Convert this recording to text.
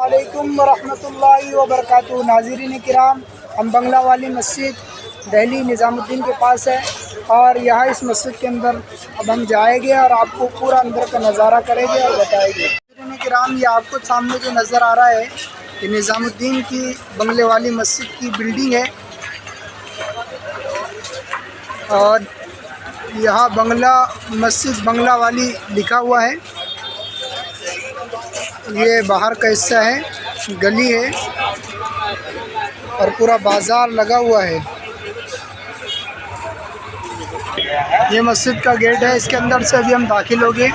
वालेकुम वरहमतुल्लाहि वबरकातुहू। नाज़रीन किराम, हम बंगला वाली मस्जिद दिल्ली निज़ामुद्दीन के पास है और यहाँ इस मस्जिद के अंदर अब हम जाएंगे और आपको पूरा अंदर का नज़ारा करेंगे और बताएंगे। नाज़रीन किराम, ये आपको सामने जो नज़र आ रहा है ये निज़ामुद्दीन की बंगले वाली मस्जिद की बिल्डिंग है और यहाँ बंगला वाली लिखा हुआ है। ये बाहर का हिस्सा है, गली है और पूरा बाज़ार लगा हुआ है। ये मस्जिद का गेट है, इसके अंदर से अभी हम दाखिल होंगे।